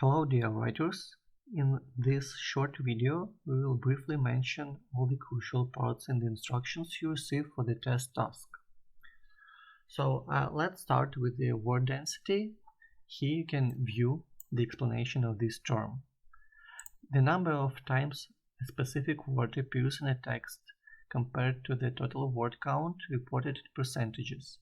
Hello dear writers, in this short video we will briefly mention all the crucial parts in the instructions you receive for the test task. So let's start with the word density. Here you can view the explanation of this term. The number of times a specific word appears in a text compared to the total word count reported in percentages.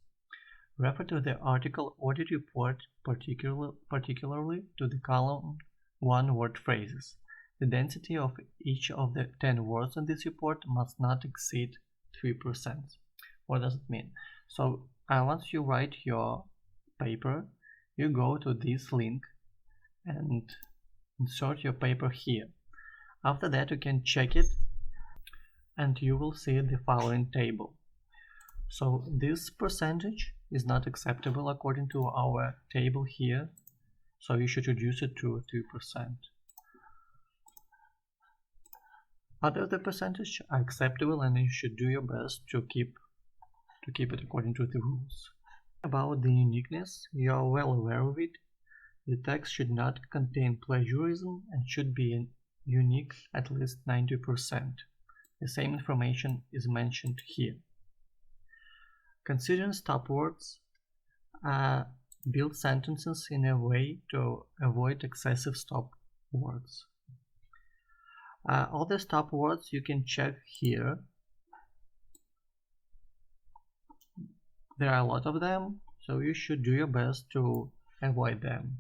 Refer to the article or the report, particularly to the column 1 word phrases. The density of each of the 10 words in this report must not exceed 3%. What does it mean? So once you write your paper, you go to this link and insert your paper here. After that you can check it and you will see the following table. So this percentage is not acceptable according to our table here, so you should reduce it to 2%. Other the percentage are acceptable and you should do your best to keep it according to the rules. About the uniqueness, you are well aware of it. The text should not contain plagiarism and should be unique at least 90%. The same information is mentioned here. Considering stop words, build sentences in a way to avoid excessive stop words. All the stop words you can check here. There are a lot of them, so you should do your best to avoid them.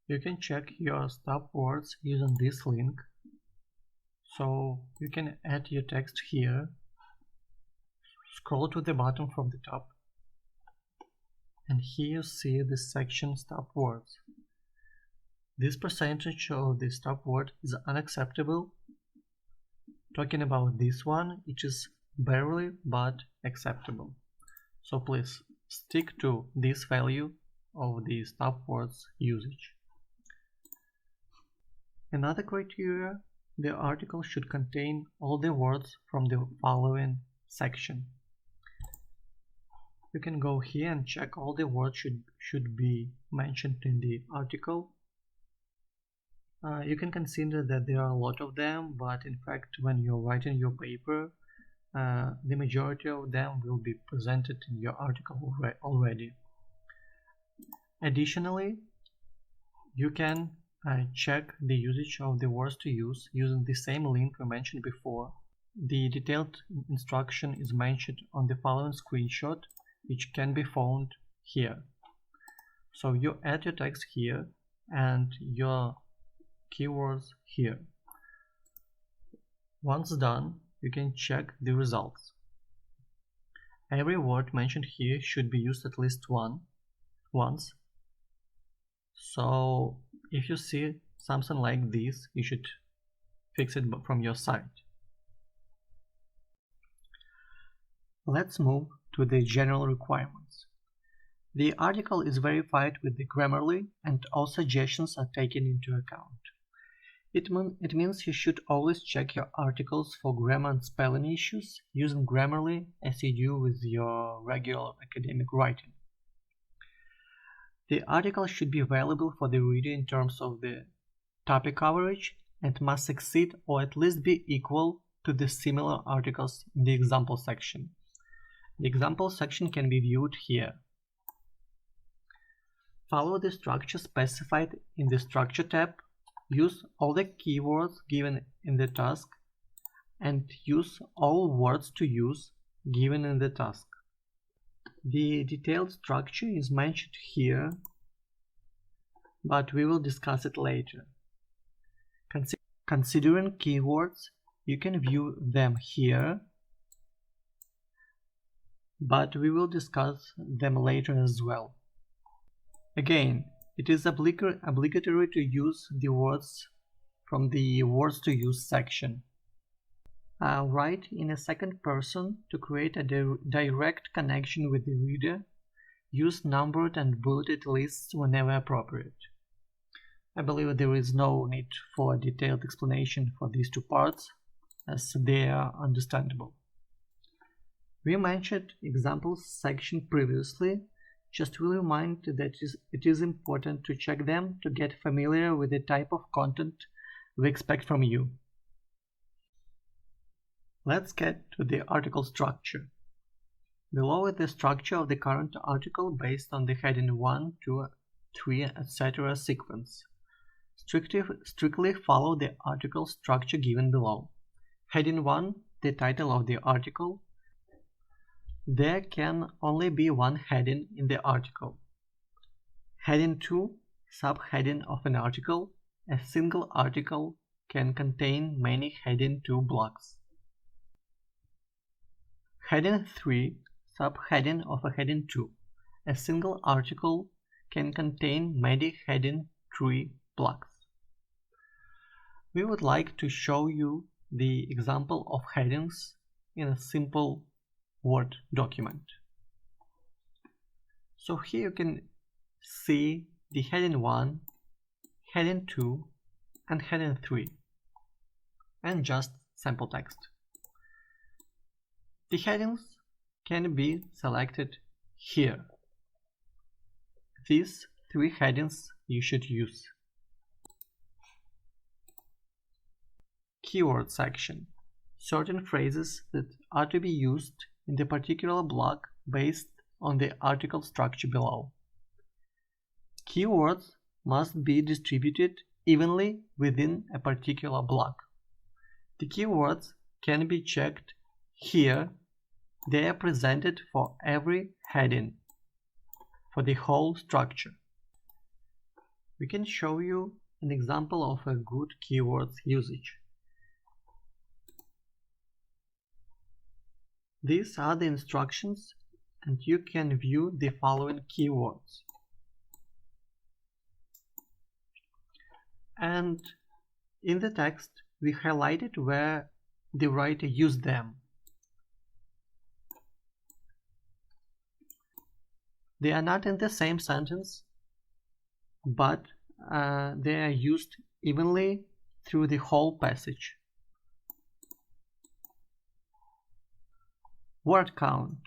You can check your stop words using this link. So you can add your text here. Scroll to the bottom from the top, and here you see the section stop words. This percentage of the stop word is unacceptable. Talking about this one, it is barely but acceptable. So please stick to this value of the stop words usage. Another criteria, the article should contain all the words from the following section. You can go here and check all the words should be mentioned in the article. You can consider that there are a lot of them, but in fact when you're writing your paper, the majority of them will be presented in your article already. Additionally, you can check the usage of the words to use using the same link we mentioned before. The detailed instruction is mentioned on the following screenshot, which can be found here. So you add your text here and your keywords here. Once done, you can check the results. Every word mentioned here should be used at least once. So if you see something like this, you should fix it from your side. Let's move to the general requirements. The article is verified with the Grammarly and all suggestions are taken into account. It means you should always check your articles for grammar and spelling issues using Grammarly as you do with your regular academic writing. The article should be available for the reader in terms of the topic coverage and must exceed or at least be equal to the similar articles in the example section. The example section can be viewed here. Follow the structure specified in the Structure tab, use all the keywords given in the task, and use all words to use given in the task. The detailed structure is mentioned here, but we will discuss it later. Considering keywords, you can view them here, but we will discuss them later as well. Again, it is obligatory to use the words from the words to use section. Write in a second person to create a direct connection with the reader. Use numbered and bulleted lists whenever appropriate. I believe there is no need for a detailed explanation for these two parts, as they are understandable. We mentioned examples section previously. Just will remind that it is important to check them to get familiar with the type of content we expect from you. Let's get to the article structure. Below is the structure of the current article based on the heading 1, 2, 3, etc. sequence. Strictly follow the article structure given below. Heading 1, the title of the article. There can only be one heading in the article. Heading 2, subheading of an article. A single article can contain many heading 2 blocks. Heading 3, subheading of a heading 2. A single article can contain many heading 3 blocks. We would like to show you the example of headings in a simple Word document. So here you can see the heading 1, heading 2, and heading 3, and just sample text. The headings can be selected here. These 3 headings you should use. Keyword section. Certain phrases that are to be used in the particular block based on the article structure below. Keywords must be distributed evenly within a particular block. The keywords can be checked here. They are presented for every heading for the whole structure. We can show you an example of a good keywords usage. These are the instructions, and you can view the following keywords. And in the text, we highlighted where the writer used them. They are not in the same sentence, but they are used evenly through the whole passage. Word count.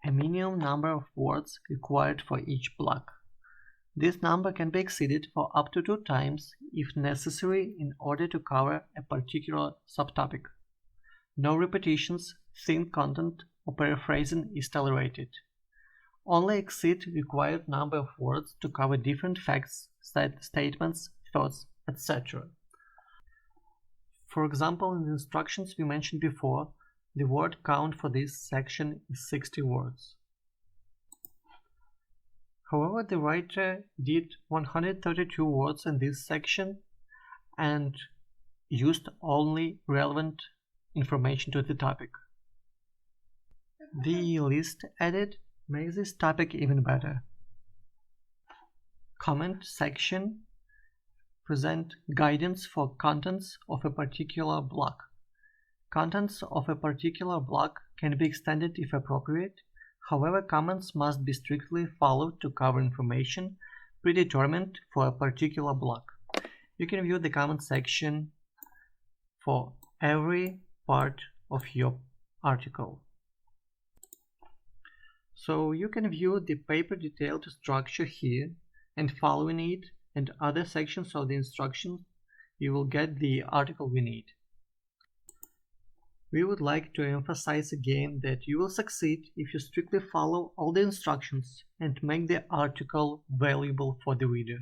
A minimum number of words required for each block. This number can be exceeded for up to 2 times if necessary in order to cover a particular subtopic. No repetitions, thin content, or paraphrasing is tolerated. Only exceed required number of words to cover different facts, statements, thoughts, etc. For example, in the instructions we mentioned before, the word count for this section is 60 words. However, the writer did 132 words in this section and used only relevant information to the topic. The list added makes this topic even better. Comment section present guidance for contents of a particular block. Contents of a particular block can be extended if appropriate. However, comments must be strictly followed to cover information predetermined for a particular block. You can view the comment section for every part of your article. So you can view the paper detailed structure here, and following it and other sections of the instructions, you will get the article we need. We would like to emphasize again that you will succeed if you strictly follow all the instructions and make the article valuable for the reader.